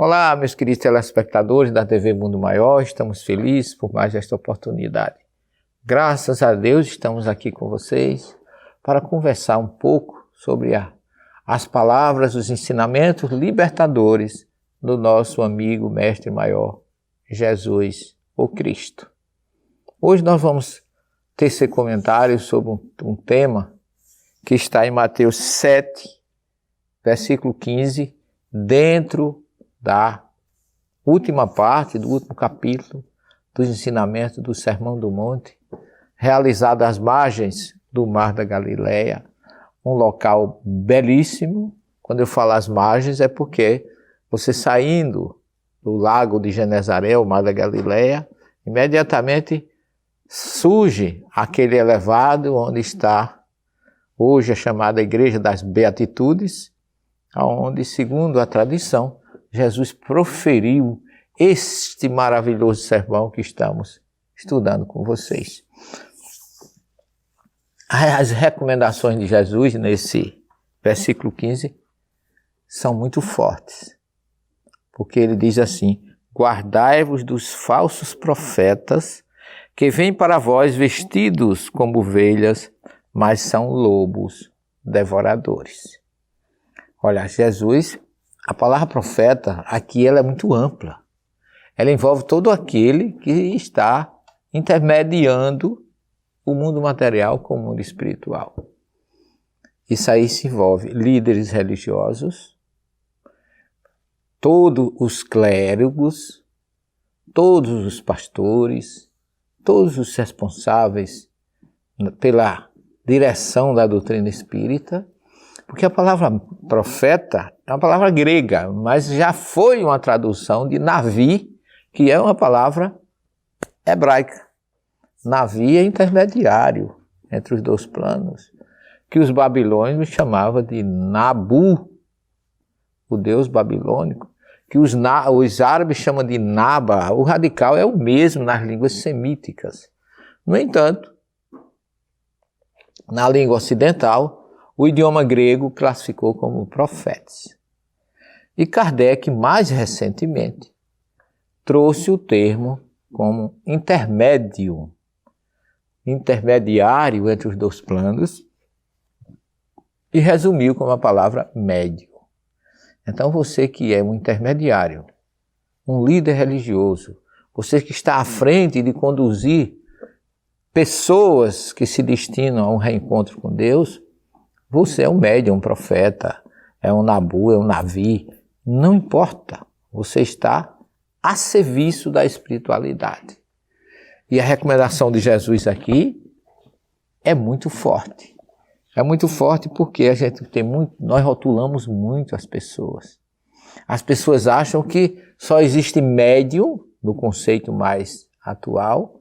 Olá, meus queridos telespectadores da TV Mundo Maior, estamos felizes por mais esta oportunidade. Graças a Deus estamos aqui com vocês para conversar um pouco sobre as palavras, os ensinamentos libertadores do nosso amigo Mestre Maior, Jesus, o Cristo. Hoje nós vamos tecer comentários sobre um tema que está em Mateus 7, versículo 15, dentro da última parte, do último capítulo dos ensinamentos do Sermão do Monte, realizado às margens do Mar da Galileia, um local belíssimo. Quando eu falo às margens é porque você saindo do lago de Genezaré, o Mar da Galileia, imediatamente surge aquele elevado onde está hoje a chamada Igreja das Beatitudes, onde, segundo a tradição, Jesus proferiu este maravilhoso sermão que estamos estudando com vocês. As recomendações de Jesus nesse versículo 15 são muito fortes, porque ele diz assim: guardai-vos dos falsos profetas que vêm para vós vestidos como ovelhas, mas são lobos devoradores. Olha, Jesus, a palavra profeta aqui ela é muito ampla. Ela envolve todo aquele que está intermediando o mundo material com o mundo espiritual. Isso aí se envolve líderes religiosos, todos os clérigos, todos os pastores, todos os responsáveis pela direção da doutrina espírita, porque a palavra profeta é uma palavra grega, mas já foi uma tradução de Navi, que é uma palavra hebraica. Navi é intermediário entre os dois planos, que os babilônios chamavam de Nabu, o deus babilônico, que os árabes chamam de Naba. O radical é o mesmo nas línguas semíticas. No entanto, na língua ocidental, o idioma grego classificou como profetas. E Kardec, mais recentemente, trouxe o termo como intermediário entre os dois planos, e resumiu como a palavra médio. Então você que é um intermediário, um líder religioso, você que está à frente de conduzir pessoas que se destinam a um reencontro com Deus, você é um médium, um profeta, é um Nabu, é um Navi, não importa, você está a serviço da espiritualidade. E a recomendação de Jesus aqui é muito forte. É muito forte porque a gente nós rotulamos muito as pessoas. As pessoas acham que só existe médium, no conceito mais atual,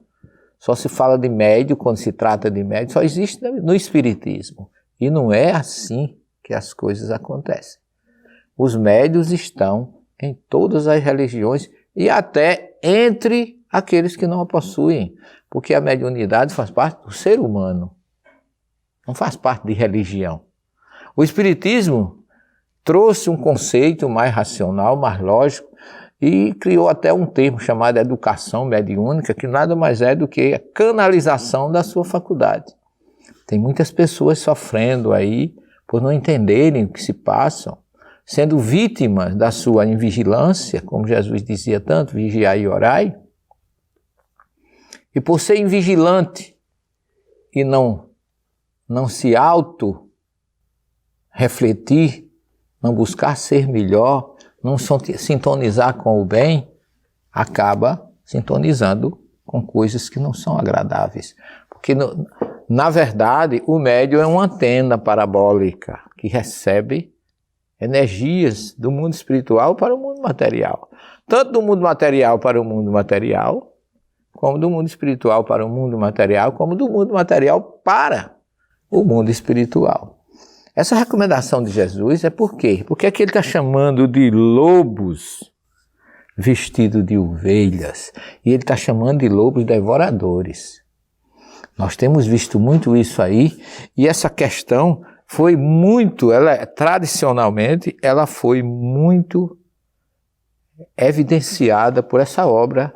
só se fala de médium quando se trata de médium, só existe no espiritismo. E não é assim que as coisas acontecem. Os médiuns estão em todas as religiões e até entre aqueles que não a possuem, porque a mediunidade faz parte do ser humano, não faz parte de religião. O espiritismo trouxe um conceito mais racional, mais lógico, e criou até um termo chamado educação mediúnica, que nada mais é do que a canalização da sua faculdade. Tem muitas pessoas sofrendo aí por não entenderem o que se passam, sendo vítimas da sua invigilância, como Jesus dizia tanto, vigiai e orai, e por ser invigilante e não se auto-refletir, não buscar ser melhor, não sintonizar com o bem, acaba sintonizando com coisas que não são agradáveis. Porque, na verdade, o médium é uma antena parabólica que recebe energias do mundo espiritual para o mundo material. Tanto do mundo material para o mundo material, como do mundo espiritual para o mundo material, como do mundo material para o mundo espiritual. Essa recomendação de Jesus é por quê? Porque aqui ele está chamando de lobos vestidos de ovelhas, e ele está chamando de lobos devoradores. Nós temos visto muito isso aí, e essa questão foi muito, tradicionalmente, ela foi muito evidenciada por essa obra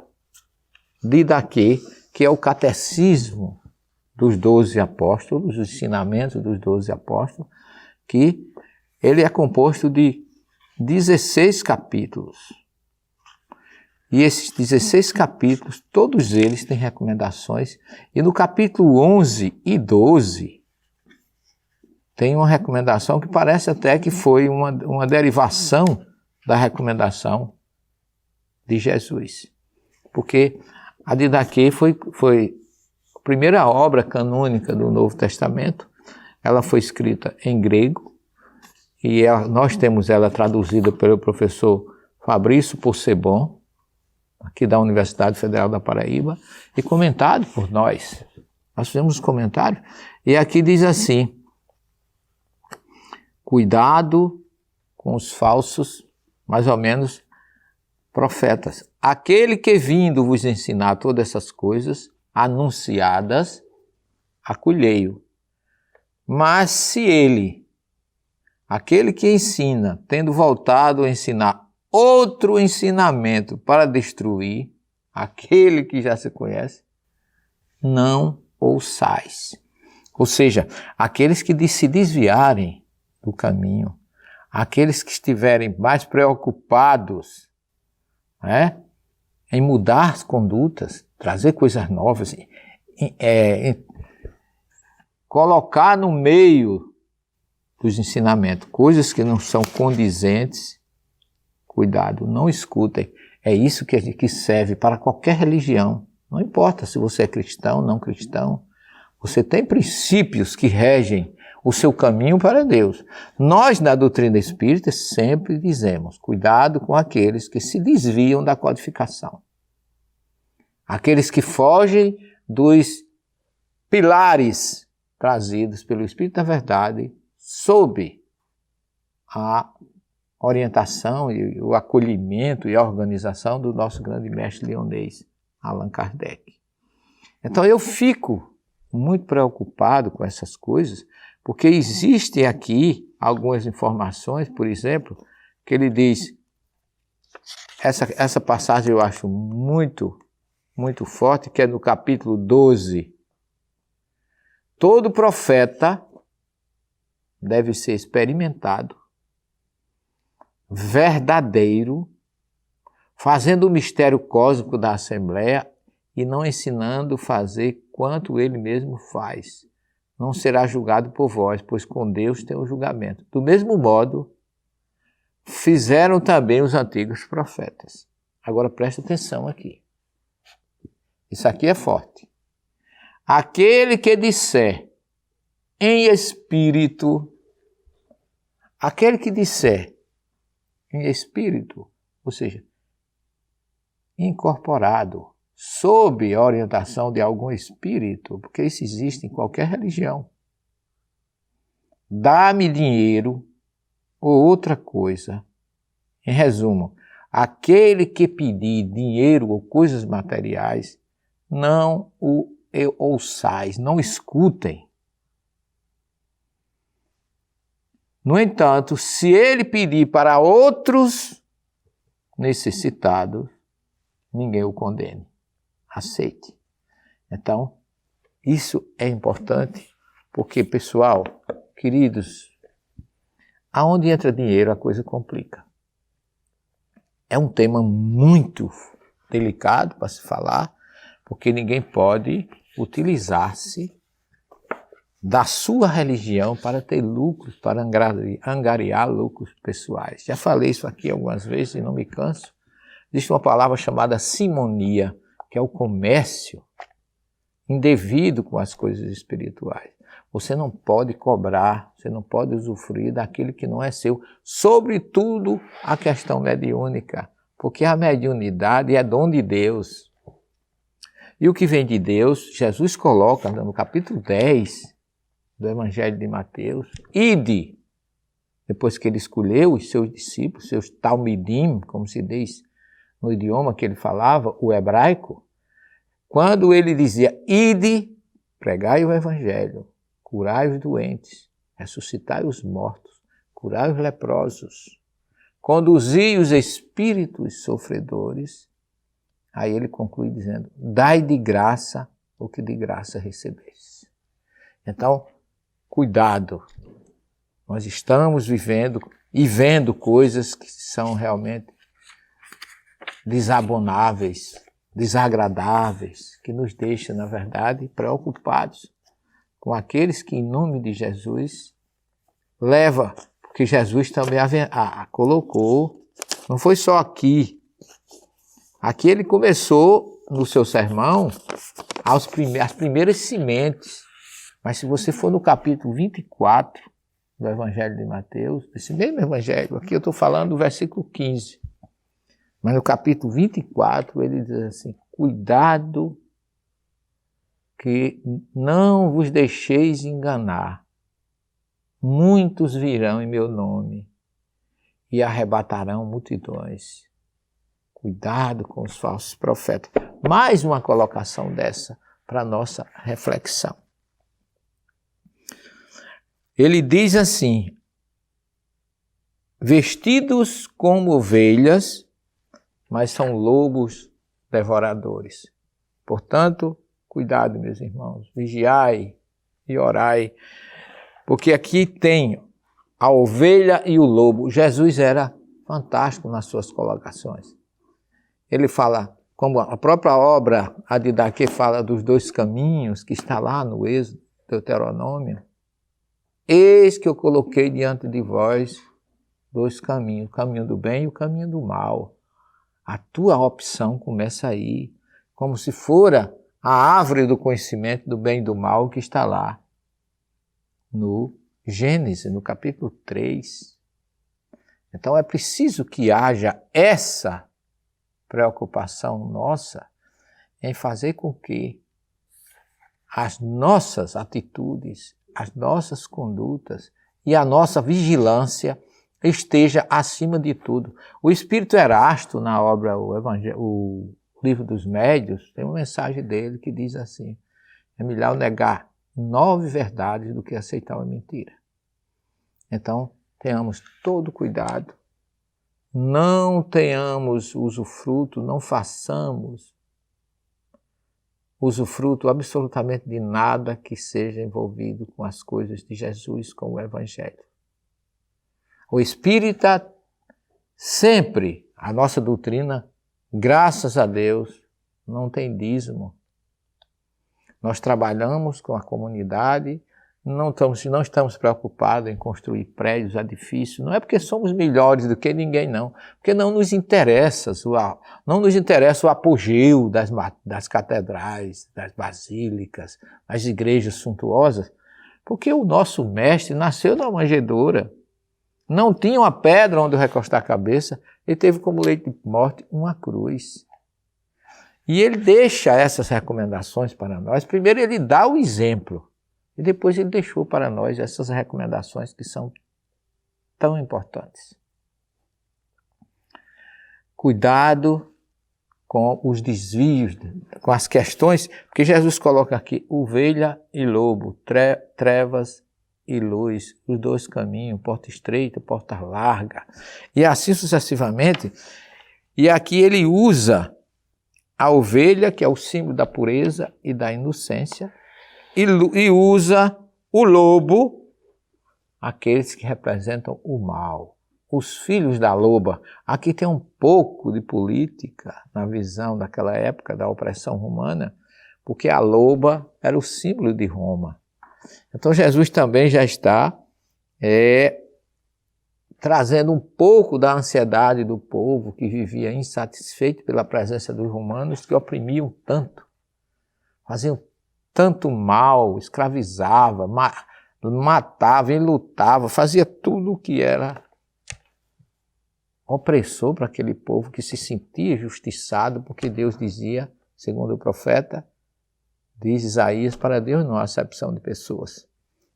de Didaquê, que é o Catecismo dos 12 Apóstolos, os ensinamentos dos 12 Apóstolos, que ele é composto de 16 capítulos. E esses 16 capítulos, todos eles têm recomendações, e no capítulo 11 e 12, tem uma recomendação que parece até que foi uma derivação da recomendação de Jesus. Porque a Didaquê foi a primeira obra canônica do Novo Testamento. Ela foi escrita em grego e nós temos ela traduzida pelo professor Fabrício Possebon, aqui da Universidade Federal da Paraíba, e comentado por nós. Nós fizemos comentário e aqui diz assim: cuidado com os falsos, mais ou menos, profetas. Aquele que vindo vos ensinar todas essas coisas anunciadas, acolhei-o. Mas se ele, aquele que ensina, tendo voltado a ensinar outro ensinamento para destruir aquele que já se conhece, não ouçais. Ou seja, aqueles que se desviarem do caminho, aqueles que estiverem mais preocupados, em mudar as condutas, trazer coisas novas, colocar no meio dos ensinamentos coisas que não são condizentes, cuidado, não escutem. É isso que serve para qualquer religião. Não importa se você é cristão, não cristão. Você tem princípios que regem o seu caminho para Deus. Nós, na doutrina espírita, sempre dizemos: cuidado com aqueles que se desviam da codificação. Aqueles que fogem dos pilares trazidos pelo Espírito da Verdade sob a orientação e o acolhimento e a organização do nosso grande mestre leonês, Allan Kardec. Então eu fico muito preocupado com essas coisas, porque existem aqui algumas informações, por exemplo, que ele diz, essa passagem eu acho muito forte, que é no capítulo 12. Todo profeta deve ser experimentado, verdadeiro, fazendo o mistério cósmico da Assembleia e não ensinando a fazer quanto ele mesmo faz. Não será julgado por vós, pois com Deus tem o julgamento. Do mesmo modo, fizeram também os antigos profetas. Agora presta atenção aqui. Isso aqui é forte. Aquele que disser em espírito, ou seja, incorporado, sob a orientação de algum espírito, porque isso existe em qualquer religião. Dá-me dinheiro ou outra coisa. Em resumo, aquele que pedir dinheiro ou coisas materiais, não o ouçais, não escutem. No entanto, se ele pedir para outros necessitados, ninguém o condene. Aceite. Então, isso é importante, porque, pessoal, queridos, aonde entra dinheiro a coisa complica. É um tema muito delicado para se falar, porque ninguém pode utilizar-se da sua religião para ter lucros, para angariar lucros pessoais. Já falei isso aqui algumas vezes e não me canso. Existe uma palavra chamada simonia, que é o comércio indevido com as coisas espirituais. Você não pode cobrar, você não pode usufruir daquilo que não é seu, sobretudo a questão mediúnica, porque a mediunidade é dom de Deus. E o que vem de Deus, Jesus coloca no capítulo 10 do Evangelho de Mateus, ide, depois que ele escolheu os seus discípulos, seus talmidim, como se diz no idioma que ele falava, o hebraico, quando ele dizia, ide, pregai o Evangelho, curai os doentes, ressuscitai os mortos, curai os leprosos, conduzi os espíritos sofredores. Aí ele conclui dizendo, dai de graça o que de graça recebeste. Então, cuidado. Nós estamos vivendo e vendo coisas que são realmente desabonáveis, desagradáveis, que nos deixam, na verdade, preocupados com aqueles que, em nome de Jesus, leva, porque Jesus também colocou, não foi só aqui. Aqui ele começou, no seu sermão, as primeiras sementes. Mas se você for no capítulo 24 do Evangelho de Mateus, esse mesmo Evangelho, aqui eu estou falando do versículo 15, mas no capítulo 24 ele diz assim, cuidado que não vos deixeis enganar, muitos virão em meu nome e arrebatarão multidões. Cuidado com os falsos profetas. Mais uma colocação dessa para a nossa reflexão. Ele diz assim, vestidos como ovelhas, mas são lobos devoradores. Portanto, cuidado, meus irmãos, vigiai e orai, porque aqui tem a ovelha e o lobo. Jesus era fantástico nas suas colocações. Ele fala, como a própria obra, a Didaquê fala dos dois caminhos, que está lá no Êxodo, Deuteronômio. Eis que eu coloquei diante de vós dois caminhos, o caminho do bem e o caminho do mal. A tua opção começa aí, como se fora a árvore do conhecimento do bem e do mal que está lá no Gênesis, no capítulo 3. Então é preciso que haja essa preocupação nossa em fazer com que as nossas atitudes, as nossas condutas e a nossa vigilância esteja acima de tudo. O Espírito Erasto, na obra o Livro dos Médios, tem uma mensagem dele que diz assim, é melhor negar 9 verdades do que aceitar uma mentira. Então, tenhamos todo cuidado, não tenhamos usufruto, não façamos usufruto absolutamente de nada que seja envolvido com as coisas de Jesus, com o Evangelho. O espírita, sempre, a nossa doutrina, graças a Deus, não tem dízimo. Nós trabalhamos com a comunidade, não estamos preocupados em construir prédios, edifícios, não é porque somos melhores do que ninguém, não. Porque não nos interessa o apogeu das catedrais, das basílicas, das igrejas suntuosas, porque o nosso mestre nasceu numa manjedoura, não tinha uma pedra onde recostar a cabeça, ele teve como leito de morte uma cruz. E ele deixa essas recomendações para nós. Primeiro ele dá o exemplo, e depois ele deixou para nós essas recomendações que são tão importantes. Cuidado com os desvios, com as questões, porque Jesus coloca aqui ovelha e lobo, trevas e luz, os dois caminhos, porta estreita, porta larga, e assim sucessivamente. E aqui ele usa a ovelha, que é o símbolo da pureza e da inocência, e usa o lobo, aqueles que representam o mal. Os filhos da loba. Aqui tem um pouco de política na visão daquela época da opressão romana, porque a loba era o símbolo de Roma. Então Jesus também já está trazendo um pouco da ansiedade do povo que vivia insatisfeito pela presença dos romanos, que oprimiam tanto, faziam tanto mal, escravizava, matava, enlutava, fazia tudo o que era opressor para aquele povo que se sentia justiçado, porque Deus dizia, segundo o profeta, diz Isaías, para Deus não há acepção de pessoas.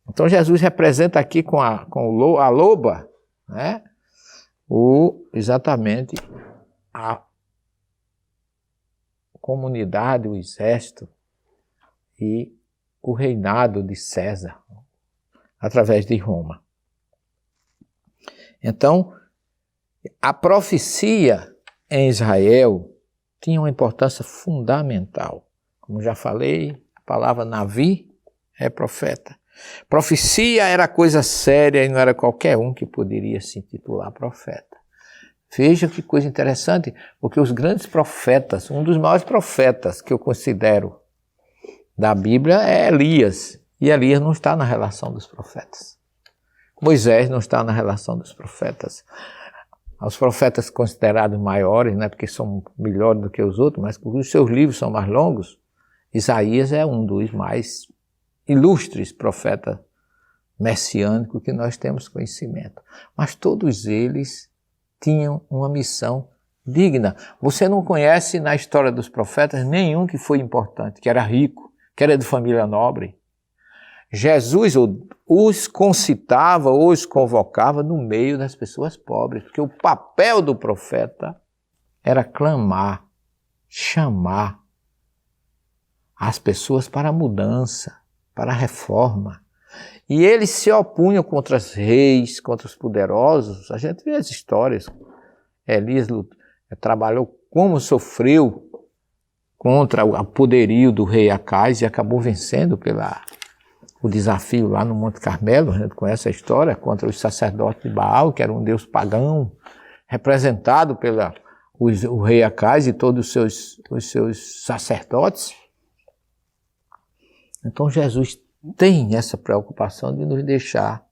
Então Jesus representa aqui com a loba, né, exatamente a comunidade, o exército e o reinado de César, através de Roma. Então, A profecia em Israel tinha uma importância fundamental. Como já falei, a palavra Navi é profeta. Profecia era coisa séria e não era qualquer um que poderia se intitular profeta. Veja que coisa interessante, porque os grandes profetas, um dos maiores profetas que eu considero da Bíblia é Elias. E Elias não está na relação dos profetas. Moisés não está na relação dos profetas. Os profetas considerados maiores, né, porque são melhores do que os outros, mas porque os seus livros são mais longos, Isaías é um dos mais ilustres profetas messiânicos que nós temos conhecimento. Mas todos eles tinham uma missão digna. Você não conhece na história dos profetas nenhum que foi importante, que era rico, que era de família nobre. Jesus os concitava, os convocava no meio das pessoas pobres, porque o papel do profeta era clamar, chamar as pessoas para a mudança, para a reforma. E eles se opunham contra os reis, contra os poderosos. A gente vê as histórias. Elias trabalhou como sofreu contra o poderio do rei Acais e acabou vencendo o desafio lá no Monte Carmelo. A gente conhece a história, contra os sacerdotes de Baal, que era um deus pagão, representado o rei Acais e todos os seus sacerdotes. Então Jesus tem essa preocupação de nos deixar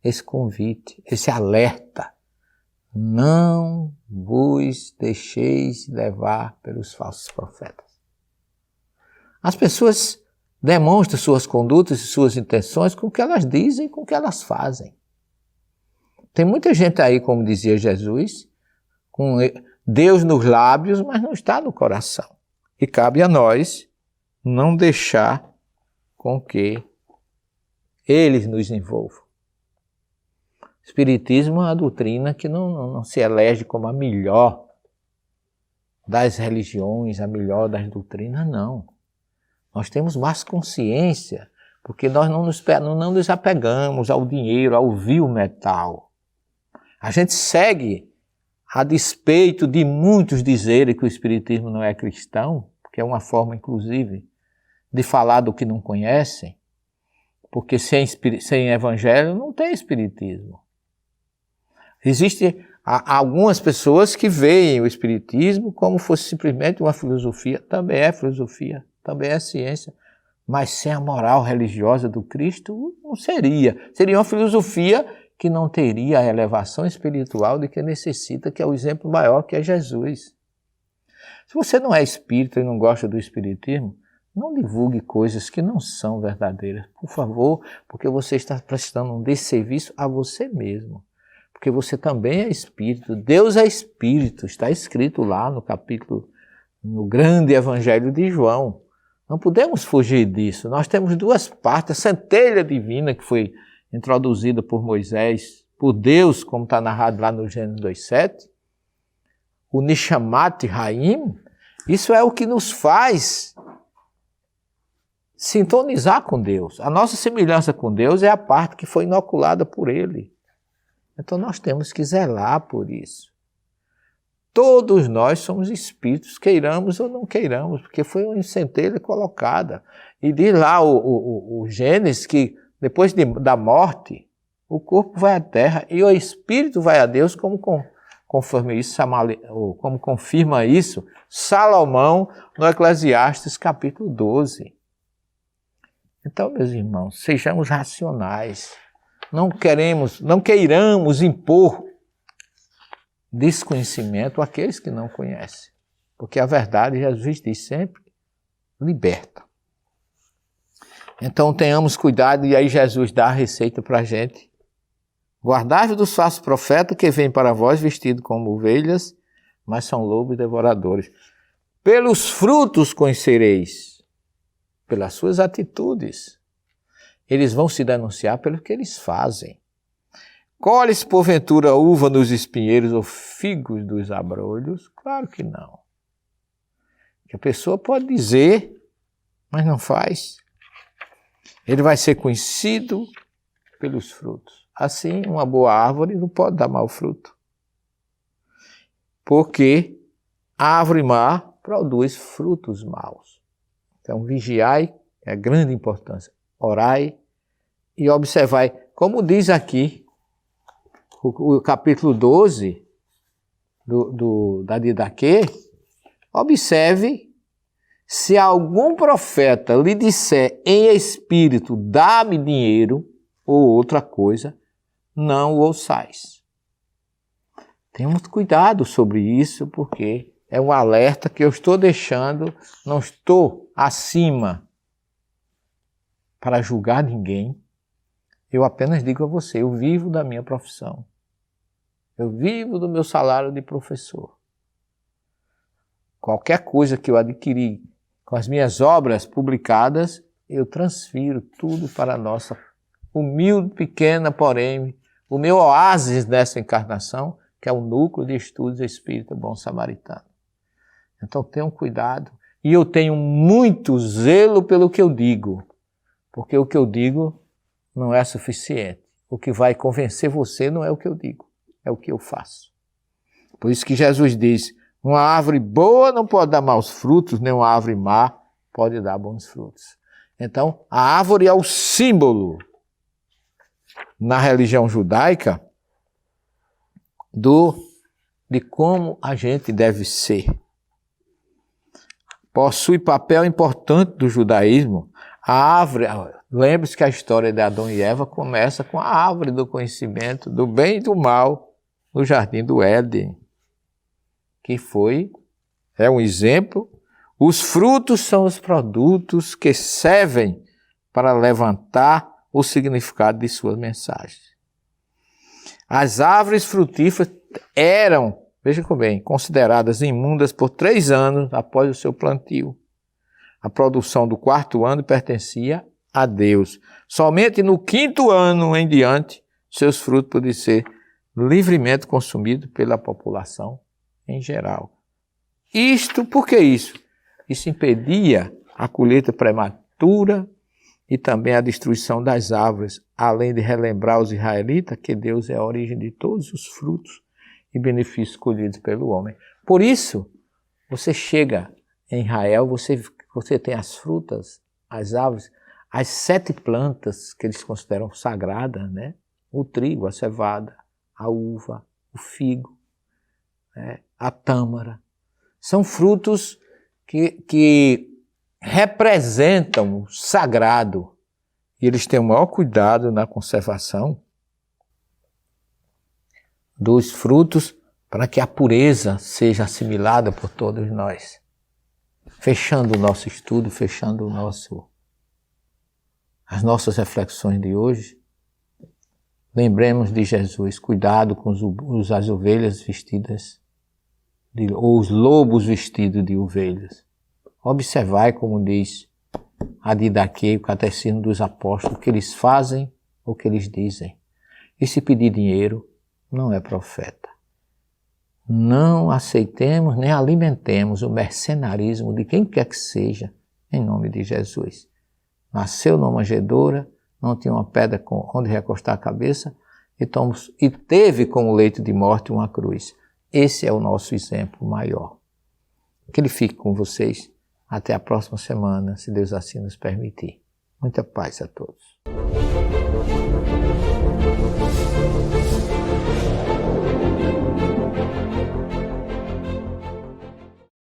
esse convite, esse alerta. Não vos deixeis levar pelos falsos profetas. As pessoas demonstram suas condutas e suas intenções com o que elas dizem e com o que elas fazem. Tem muita gente aí, como dizia Jesus, com Deus nos lábios, mas não está no coração. E cabe a nós não deixar com que eles nos envolvam. O Espiritismo é uma doutrina que não se elege como a melhor das religiões, a melhor das doutrinas, não. Nós temos mais consciência, porque nós não nos apegamos ao dinheiro, ao vil metal. A gente segue, a despeito de muitos dizerem que o Espiritismo não é cristão, porque é uma forma, inclusive, de falar do que não conhecem, porque sem Evangelho não tem Espiritismo. Existem algumas pessoas que veem o Espiritismo como fosse simplesmente uma filosofia, também é filosofia, também é ciência, mas sem a moral religiosa do Cristo não seria. Seria uma filosofia que não teria a elevação espiritual de que necessita, que é o exemplo maior, que é Jesus. Se você não é espírita e não gosta do Espiritismo, não divulgue coisas que não são verdadeiras, por favor, porque você está prestando um desserviço a você mesmo. Porque você também é espírito, Deus é espírito, está escrito lá no grande Evangelho de João. Não podemos fugir disso. Nós temos duas partes, a centelha divina que foi introduzida por Moisés, por Deus, como está narrado lá no Gênesis 2:7, o Nishamat Haim, isso é o que nos faz sintonizar com Deus. A nossa semelhança com Deus é a parte que foi inoculada por Ele. Então nós temos que zelar por isso. Todos nós somos espíritos, queiramos ou não queiramos, porque foi uma centelha colocada. E diz lá o Gênesis que depois da morte, o corpo vai à terra e o espírito vai a Deus, como confirma isso Salomão no Eclesiastes capítulo 12. Então, meus irmãos, sejamos racionais. Não queiramos impor desconhecimento àqueles que não conhecem. Porque a verdade, Jesus diz sempre, liberta. Então tenhamos cuidado, e aí Jesus dá a receita para a gente. Guardai-vos dos falsos profetas que vêm para vós vestidos como ovelhas, mas são lobos devoradores. Pelos frutos conhecereis, pelas suas atitudes. Eles vão se denunciar pelo que eles fazem. Colhe-se porventura uva nos espinheiros ou figos dos abrolhos? Claro que não. Que a pessoa pode dizer, mas não faz. Ele vai ser conhecido pelos frutos. Assim, uma boa árvore não pode dar mau fruto. porque a árvore má produz frutos maus. Então, vigiai, é grande importância. Orai e observai. Como diz aqui, o capítulo 12 da Didaquê, observe se algum profeta lhe disser em espírito, dá-me dinheiro ou outra coisa, não o ouçais. Tenha muito cuidado sobre isso, porque é um alerta que eu estou deixando, não estou acima para julgar ninguém. Eu apenas digo a você, eu vivo da minha profissão. Eu vivo do meu salário de professor. Qualquer coisa que eu adquiri com as minhas obras publicadas, eu transfiro tudo para a nossa humilde, pequena, porém, o meu oásis nessa encarnação, que é o Núcleo de Estudos Espírita Bom Samaritano. Então tenham cuidado. E eu tenho muito zelo pelo que eu digo, porque o que eu digo não é suficiente. O que vai convencer você não é o que eu digo, é o que eu faço. Por isso que Jesus diz, uma árvore boa não pode dar maus frutos, nem uma árvore má pode dar bons frutos. Então, a árvore é o símbolo, na religião judaica, de como a gente deve ser. Possui papel importante do judaísmo. A árvore, lembre-se que a história de Adão e Eva começa com a árvore do conhecimento do bem e do mal no jardim do Éden, que é um exemplo. Os frutos são os produtos que servem para levantar o significado de suas mensagens. As árvores frutíferas eram, veja bem, consideradas imundas por 3 anos após o seu plantio. A produção do 4º ano pertencia a Deus. Somente no 5º ano em diante, seus frutos podem ser livremente consumidos pela população em geral. Por que isso? Isso impedia a colheita prematura e também a destruição das árvores, além de relembrar os israelitas que Deus é a origem de todos os frutos e benefícios colhidos pelo homem. Por isso, você chega em Israel, você tem as frutas, as árvores, as 7 plantas que eles consideram sagradas, né? O trigo, a cevada, a uva, o figo, a tâmara. São frutos que representam o sagrado. E eles têm o maior cuidado na conservação dos frutos para que a pureza seja assimilada por todos nós. Fechando o nosso estudo, fechando as nossas reflexões de hoje, lembremos de Jesus, cuidado com as ovelhas vestidas, ou os lobos vestidos de ovelhas. Observai, como diz a Didaquê, o Catecismo dos Apóstolos, o que eles fazem, o que eles dizem. E se pedir dinheiro, não é profeta. Não aceitemos nem alimentemos o mercenarismo de quem quer que seja, em nome de Jesus. Nasceu numa manjedoura, não tinha uma pedra onde recostar a cabeça e teve como leito de morte uma cruz. Esse é o nosso exemplo maior. Que ele fique com vocês. Até a próxima semana, se Deus assim nos permitir. Muita paz a todos.